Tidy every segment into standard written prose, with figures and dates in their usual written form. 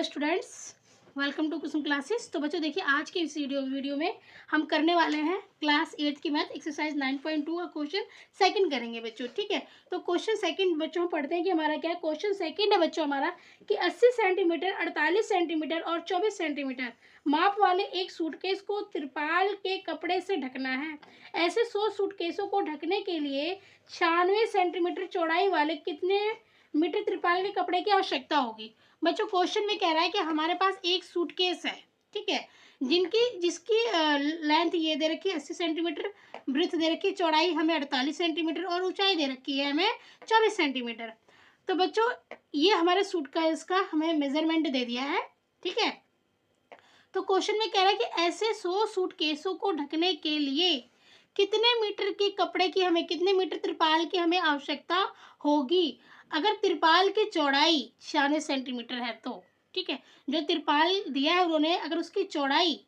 Students, welcome to Kusum classes. तो बच्चों देखिए, आज के इस वीडियो में हम करने वाले हैं क्लास 8 की मैथ एक्सरसाइज 9.2 का क्वेश्चन सेकंड करेंगे बच्चों। ठीक है, तो क्वेश्चन सेकंड बच्चों हम पढ़ते हैं कि हमारा क्या है। क्वेश्चन सेकंड है बच्चों हमारा कि 80 सेंटीमीटर, 48 सेंटीमीटर और 24 सेंटीमीटर माप वाले एक सूटकेस को तिरपाल के कपड़े से ढकना है। ऐसे 100 सूटकेसों को ढकने के लिए 96 सेंटीमीटर चौड़ाई वाले कितने मीटर तिरपाल के कपड़े की आवश्यकता होगी। बच्चों क्वेश्चन में कह रहा है कि हमारे पास एक सूटकेस है, ठीक है, जिसकी लेंथ ये दे रखी है 80 सेंटीमीटर, ब्रेथ दे रखी है, चौड़ाई हमें 48 सेंटीमीटर और ऊंचाई दे रखी है हमें 24 सेंटीमीटर। तो बच्चों ये हमारे सूटकेस का हमें मेजरमेंट दे दिया है, ठीक है। तो क्वेश्चन में कह रहा है कि ऐसे 100 सूटकेसों को ढकने के लिए कितने मीटर की कपड़े की हमें, कितने मीटर तिरपाल की हमें आवश्यकता होगी। अगर तिरपाल की चौड़ाई 96 सेंटीमीटर है तो, ठीक है, जो तिरपाल दिया है उन्होंने, अगर उसकी चौड़ाई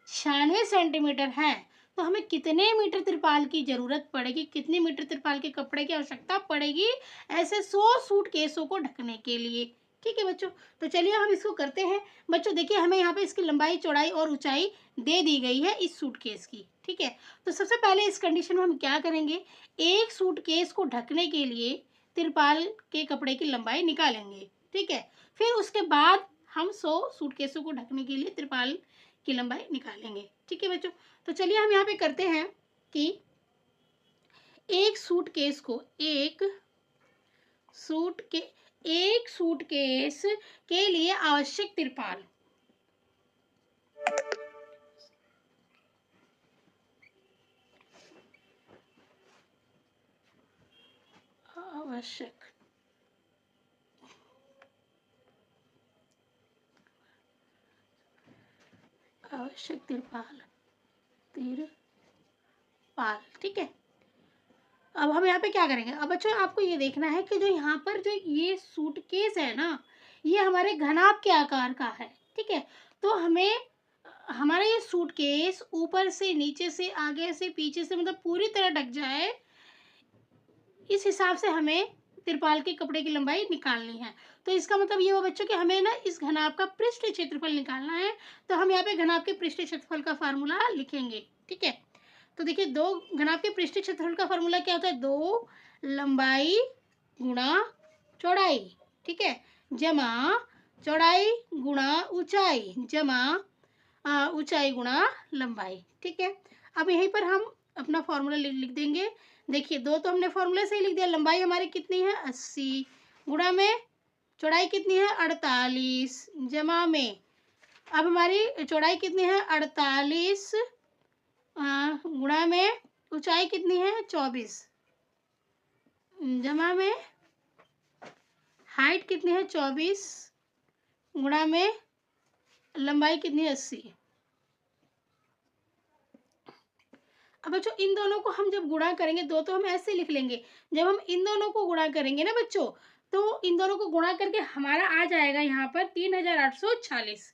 96 सेंटीमीटर है तो हमें कितने मीटर तिरपाल की जरूरत पड़ेगी, कितने मीटर तिरपाल के कपड़े की आवश्यकता पड़ेगी ऐसे 100 सूटकेसों को ढकने के लिए। ठीक है बच्चों, तो चलिए हम इसको करते हैं। बच्चों देखिए, हमें यहाँ पे इसकी लंबाई, चौड़ाई और ऊंचाई दे दी गई है इस सूटकेस की, ठीक है। तो सबसे पहले इस कंडीशन में हम क्या करेंगे, एक सूटकेस को ढकने के लिए तिरपाल के कपड़े की लंबाई निकालेंगे, ठीक है। फिर उसके बाद हम 100 सूटकेसों को ढकने के लिए तिरपाल की लंबाई निकालेंगे, ठीक है बच्चों। तो चलिए हम यहाँ पे करते हैं कि एक सूटकेस के लिए आवश्यक तिरपाल, आवश्यक तिरपाल, ठीक है। अब हम यहाँ पे क्या करेंगे, अब बच्चों आपको ये देखना है कि जो यहाँ पर जो ये सूटकेस है ना, ये हमारे घनाभ के आकार का है, ठीक है। तो हमें हमारा ये सूटकेस ऊपर से, नीचे से, आगे से, पीछे से, मतलब पूरी तरह ढक जाए, इस हिसाब से हमें तिरपाल के कपड़े की लंबाई निकालनी है। तो इसका मतलब ये हुआ बच्चों कि हमें ना इस घनाभ का पृष्ठ क्षेत्रफल निकालना है। तो हम यहाँ पे घनाभ के पृष्ठ क्षेत्रफल का फार्मूला लिखेंगे, ठीक है। तो देखिए, दो घनाभ के पृष्ठ क्षेत्रफल का फार्मूला क्या होता है, 2 लंबाई गुणा चौड़ाई, ठीक है, जमा चौड़ाई गुणा ऊंचाई, जमा ऊंचाई गुणा लंबाई, ठीक है। अब यहीं पर हम अपना फार्मूला लिख देंगे। देखिए, 2 तो हमने फार्मूले से ही लिख दिया। लंबाई हमारी कितनी है 80, गुणा में चौड़ाई कितनी है 48, जमा में अब हमारी चौड़ाई कितनी है 48, गुणा में ऊंचाई कितनी है 24, जमा में हाइट कितनी है 24, गुणा में लंबाई कितनी है 80। अब बच्चों इन दोनों को हम जब गुणा करेंगे, 2 तो हम ऐसे लिख लेंगे, जब हम इन दोनों को गुणा करेंगे ना बच्चों, तो इन दोनों को गुणा करके हमारा आ जाएगा यहाँ पर 3840।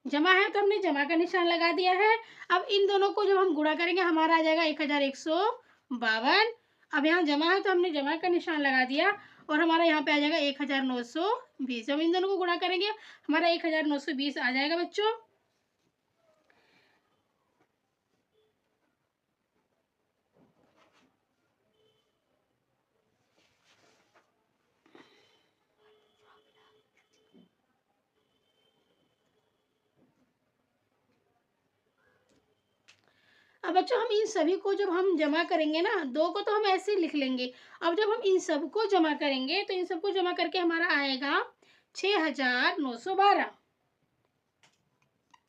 जमा है तो हमने जमा का निशान लगा दिया है। अब इन दोनों को जब हम गुणा करेंगे हमारा आ जाएगा 1152। अब यहाँ जमा है तो हमने जमा का निशान लगा दिया और हमारा यहाँ पे आ जाएगा 1920। जब इन दोनों को गुणा करेंगे हमारा 1920 आ जाएगा बच्चों। अब बच्चों हम इन सभी को जब हम जमा करेंगे ना, 2 को तो हम ऐसे ही लिख लेंगे। अब जब हम इन सब को जमा करेंगे तो इन सबको जमा करके हमारा आएगा 6912,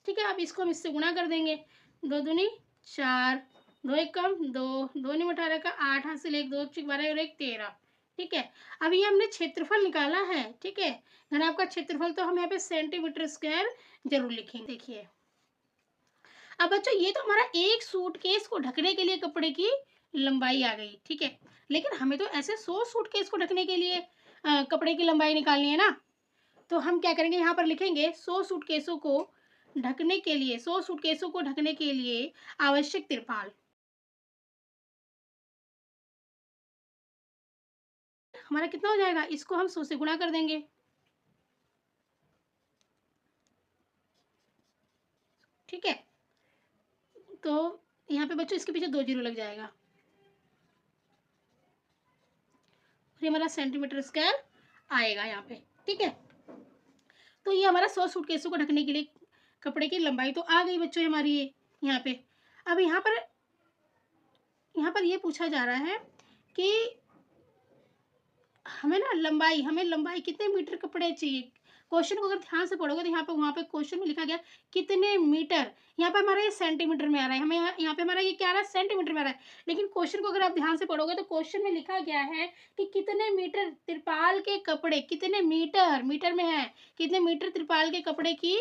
ठीक है। अब इसको हम इससे गुणा कर देंगे, 2 दूनी 4, 2 एक कम 2, 2 नहीं 18 का 8, हाथ से 1, 2 12 और 1 13, ठीक है। अब ये हमने क्षेत्रफल निकाला है, ठीक है। घनाभ का क्षेत्रफल तो हम यहाँ पे सेंटीमीटर स्क्वायर जरूर लिखेंगे। देखिए, अब बच्चों ये तो हमारा एक सूटकेस को ढकने के लिए कपड़े की लंबाई आ गई, ठीक है। लेकिन हमें तो ऐसे 100 सूटकेस को ढकने के लिए कपड़े की लंबाई निकालनी है ना। तो हम क्या करेंगे, यहाँ पर लिखेंगे 100 सूटकेसों को ढकने के लिए, 100 सूटकेसों को ढकने के लिए आवश्यक तिरपाल। हमारा कितना हो जाएगा, इसको हम 100 से गुणा कर देंगे, ठीक है। तो यहाँ पे बच्चों इसके पीछे 2 जीरो लग जाएगा, ये हमारा सेंटीमीटर स्क्वायर आएगा यहाँ पे, ठीक है। तो ये हमारा 100 सूटकेसों को ढकने के लिए कपड़े की लंबाई तो आ गई बच्चों हमारी ये यहाँ पे। अब यहाँ पर ये पूछा जा रहा है कि हमें लंबाई कितने मीटर कपड़े चाहिए। क्वेश्चन को अगर ध्यान से पढ़ोगे तो वहाँ पे क्वेश्चन में लिखा गया कितने मीटर, यहाँ पे हमारा ये सेंटीमीटर में आ रहा है, हमें यहाँ पे हमारा ये क्या आ रहा है, सेंटीमीटर में आ रहा है। लेकिन क्वेश्चन को अगर आप ध्यान से पढ़ोगे तो क्वेश्चन में लिखा गया है कि कितने मीटर तिरपाल के कपड़े, कितने मीटर में है, कितने मीटर तिरपाल के कपड़े की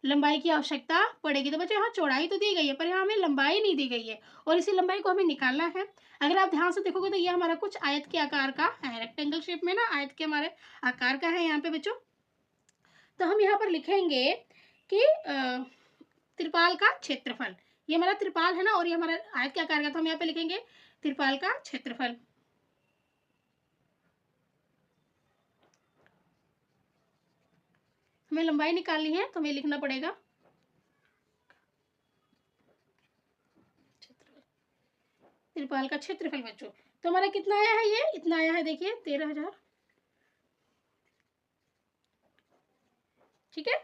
लंबाई की आवश्यकता पड़ेगी। तो बच्चों यहाँ चौड़ाई तो दी गई है पर यहाँ हमें लंबाई नहीं दी गई है और इसी लंबाई को हमें निकालना है। अगर आप ध्यान से देखोगे तो ये हमारा कुछ आयत के आकार का है, रेक्टेंगल शेप में ना आयत के हमारे आकार का है यहाँ पे बच्चों। तो हम यहाँ पर लिखेंगे कि त्रिपाल का क्षेत्रफल, ये हमारा त्रिपाल है ना और ये हमारा आयत के आकार का, तो हम यहाँ पे लिखेंगे त्रिपाल का क्षेत्रफल। हमें लंबाई निकालनी है तो हमें लिखना पड़ेगा त्रिपाल का क्षेत्रफल बच्चों। तो हमारा कितना आया है, ये इतना आया है, देखिए 13,000, ठीक है।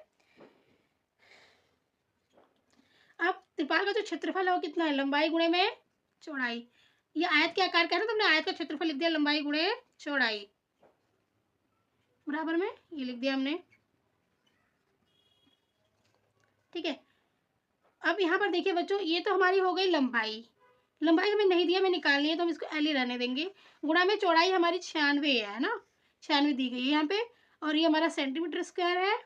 अब त्रिपाल का जो क्षेत्रफल है वो कितना है, लंबाई गुणे में चौड़ाई, ये आयत के आकार का है ना तो हमने आयत का क्षेत्रफल लिख दिया लंबाई गुणे चौड़ाई, बराबर में ये लिख दिया हमने, ठीक है। अब यहाँ पर देखिए बच्चों ये तो हमारी हो गई लंबाई हमें नहीं दिया, हमें निकालनी है तो हम इसको एल ही रहने देंगे। गुणा में चौड़ाई हमारी 96 है ना, 96 दी गई है यहाँ पे, और ये हमारा सेंटीमीटर स्क्वायर है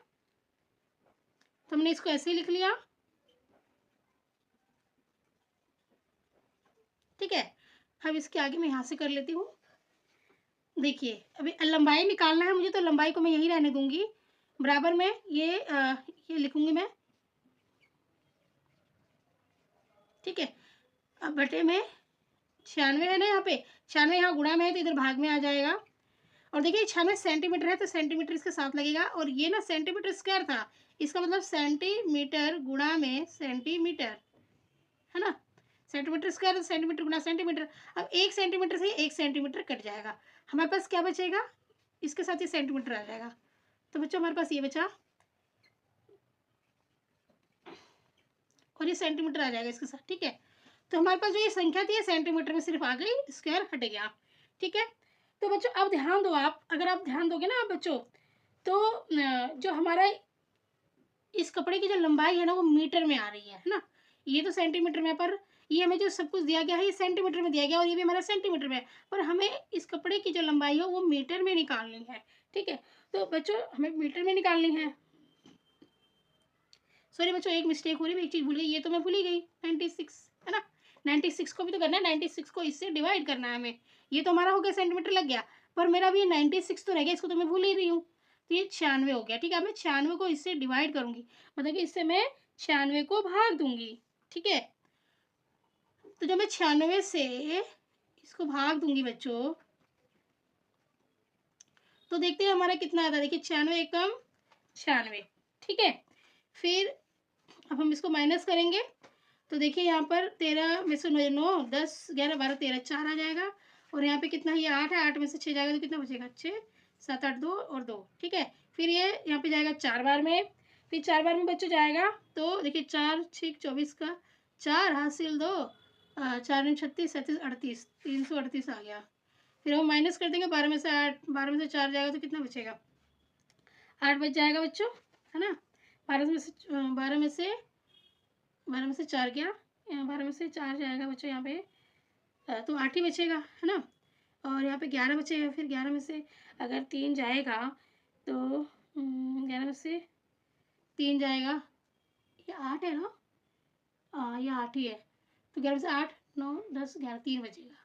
तो हमने इसको ऐसे ही लिख लिया, ठीक है। अब इसके आगे मैं यहाँ से कर लेती हूँ। देखिए अभी लंबाई निकालना है मुझे तो लंबाई को मैं यही रहने दूंगी, बराबर में ये लिखूंगी मैं, ठीक है। अब बटे में 96 है ना, यहाँ पे 96 यहाँ गुणा में है तो इधर भाग में आ जाएगा, और देखिए 96 सेंटीमीटर है तो सेंटीमीटर इसके साथ लगेगा, और ये ना सेंटीमीटर स्क्वायर था, इसका मतलब सेंटीमीटर गुणा में सेंटीमीटर है ना, सेंटीमीटर स्क्वायर तो सेंटीमीटर गुणा सेंटीमीटर। अब 1 सेंटीमीटर से 1 सेंटीमीटर कट जाएगा, हमारे पास क्या बचेगा, इसके साथ ही सेंटीमीटर आ जाएगा, तो बच्चों हमारे पास ये बचा और ये सेंटीमीटर आ जाएगा इसके साथ, ठीक है। तो हमारे पास जो ये संख्या थी ये सेंटीमीटर में सिर्फ आ गई, स्क्वायर हट गया, ठीक है। तो बच्चों अब ध्यान दो आप, अगर आप ध्यान दोगे ना आप बच्चों तो जो हमारा इस कपड़े की जो लंबाई है ना वो मीटर में आ रही है ना, ये तो सेंटीमीटर में, पर ये हमें जो सब कुछ दिया गया है ये सेंटीमीटर में दिया गया और ये भी हमारा सेंटीमीटर में है, पर हमें इस कपड़े की जो लंबाई है वो मीटर में निकालनी है, ठीक है। तो बच्चों हमें मीटर में निकालनी है, सॉरी बच्चों एक मिस्टेक हो रही है, एक चीज़ भूल गई, ये तो मैं भूल ही गई 96 है ना, 96 को भी तो करना है, 96 को इससे डिवाइड करना है हमें, ये तो हमारा हो गया सेंटीमीटर लग गया, पर मेरा भी 96 तो रह गया, इसको तो मैं भूल ही रही हूँ, तो ये 96 हो गया, ठीक है। मैं 96 को इससे डिवाइड करूंगी, मतलब कि इससे मैं 96 को भाग दूंगी, ठीक है। तो जब मैं 96 से इसको भाग दूंगी बच्चों तो देखते हैं हमारा कितना आता है, देखिए 96 एकम 96, ठीक है। फिर अब हम इसको माइनस करेंगे तो देखिए यहाँ पर 13 में से 9 10 11 12 13 4 आ जाएगा, और यहाँ पे कितना, ये 8 है, 8 में से 6 जाएगा तो कितना बचेगा, 6 7 8 2 और 2, ठीक है। फिर ये यहाँ पे जाएगा 4 बार में, फिर 4 बार में बच्चों जाएगा तो देखिए 4 6 24 का 4 हासिल 2 4 में 36 37 38 338 आ गया। फिर हम माइनस कर देंगे 12 में से 8, 12 में से 4 जाएगा तो कितना बचेगा, 8 बच जाएगा बच्चों, है ना। 12 में से 4 गया, 12 में से 4 जाएगा बच्चों यहाँ पे तो 8 ही बचेगा, है ना। और यहाँ पे 11 बचेगा, फिर 11 में से अगर 3 जाएगा तो 11 में से 3 जाएगा, ये 8 है ना, ये 8 ही है, तो 11 में से 8 9 10 11 3 बचेगा,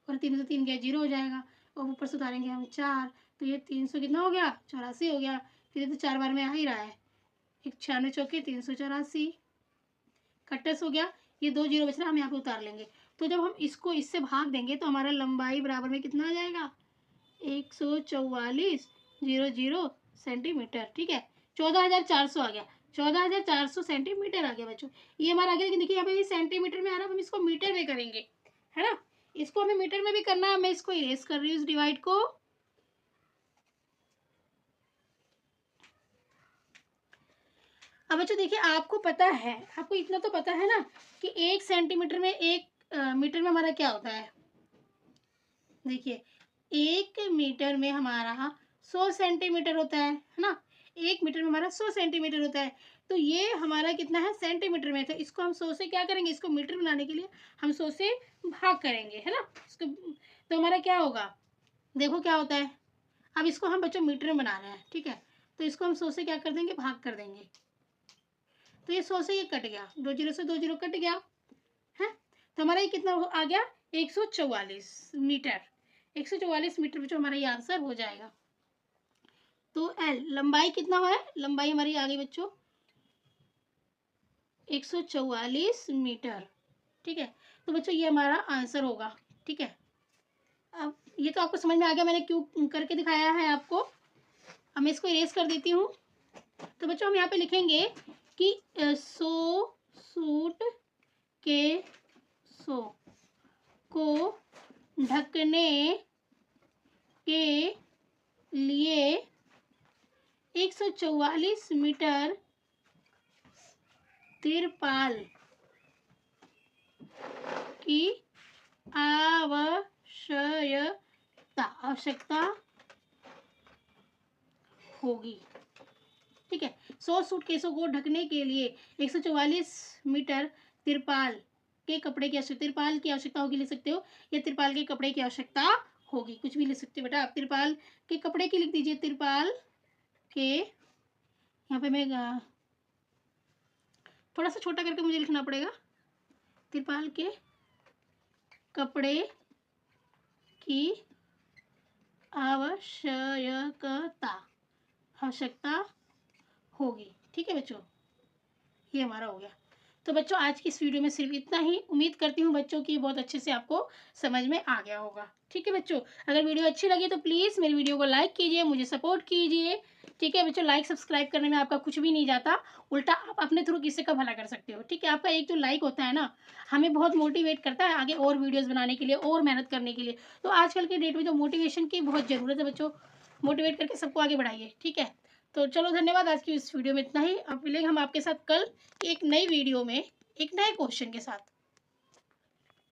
और 3 में से 3 गया 0 हो जाएगा, और ऊपर से उतारेंगे हम 4, तो ये 300 कितना हो गया, 84 हो गया। फिर ये तो 4 बार में आ ही रहा है, 96 चौके 384 कट्टस हो गया, ये 2 जीरो बच रहा है, हम यहाँ पे उतार लेंगे। तो जब हम इसको इससे भाग देंगे तो हमारा लंबाई बराबर में कितना आ जाएगा, 144,000 सेंटीमीटर, ठीक है। 14,400 आ गया, 14,400 सेंटीमीटर आ गया बच्चों। ये हमारा आ गया, लेकिन देखिए यहाँ पे ये सेंटीमीटर में आ रहा है, हम इसको मीटर में करेंगे, है ना। इसको हमें मीटर में भी करना है। मैं इसको इरेज कर रही हूँ इस डिवाइड को। अब बच्चों देखिए, आपको पता है, आपको इतना तो पता है ना कि 1 सेंटीमीटर में 1 मीटर में हमारा क्या होता है। देखिए 1 मीटर में हमारा 100 सेंटीमीटर होता है ना। 1 मीटर में हमारा 100 सेंटीमीटर होता है। तो ये हमारा कितना है, सेंटीमीटर में। तो इसको हम 100 से क्या करेंगे, इसको मीटर बनाने के लिए हम 100 से भाग करेंगे, है ना। इसको तो हमारा क्या होगा, देखो क्या होता है। अब इसको हम बच्चों मीटर में बना रहे हैं, ठीक है। तो इसको हम 100 से क्या कर देंगे, भाग कर देंगे। तो ये 100 से ये कट गया, 2 जीरो से 2 जीरो कट गया है। तो हमारा ये कितना आ गया, 144 मीटर। 144 मीटर बच्चों हमारा ये आंसर हो जाएगा। तो एल लंबाई कितना है, लंबाई हमारी आ गई बच्चों 144 मीटर, ठीक है। तो बच्चों ये हमारा आंसर होगा, ठीक है। अब ये तो आपको समझ में आ गया, मैंने क्यों करके दिखाया है आपको। अब मैं इसको इरेज कर देती हूँ। तो बच्चों हम यहाँ पे लिखेंगे कि 100 सूट के 100 को ढकने के लिए 144 मीटर तिरपाल की आवश्यकता होगी, ठीक है। 100 सूटकेसों को ढकने के लिए 144 मीटर तिरपाल के कपड़े की आवश्यकता, तिरपाल की आवश्यकता होगी लिख सकते हो, या तिरपाल के कपड़े की आवश्यकता होगी, कुछ भी लिख सकते हो बेटा आप। तिरपाल के कपड़े की लिख दीजिए, तिरपाल के, यहाँ पे मैं थोड़ा सा छोटा करके मुझे लिखना पड़ेगा, तिरपाल के कपड़े की आवश्यकता होगी, ठीक है बच्चों। ये हमारा हो गया। तो बच्चों आज की इस वीडियो में सिर्फ इतना ही। उम्मीद करती हूँ बच्चों की बहुत अच्छे से आपको समझ में आ गया होगा, ठीक है बच्चों। अगर वीडियो अच्छी लगी तो प्लीज़ मेरी वीडियो को लाइक कीजिए, मुझे सपोर्ट कीजिए, ठीक है बच्चों। लाइक सब्सक्राइब करने में आपका कुछ भी नहीं जाता, उल्टा आप अपने थ्रू किसी का भला कर सकते हो, ठीक है। आपका एक जो लाइक होता है ना, हमें बहुत मोटिवेट करता है आगे और वीडियोज़ बनाने के लिए और मेहनत करने के लिए। तो आजकल के डेट में जो मोटिवेशन की बहुत ज़रूरत है बच्चों, मोटिवेट करके सबको आगे बढ़ाइए, ठीक है। तो चलो धन्यवाद, आज की इस वीडियो में इतना ही। अब मिलेंगे हम आपके साथ कल एक नई वीडियो में एक नए क्वेश्चन के साथ।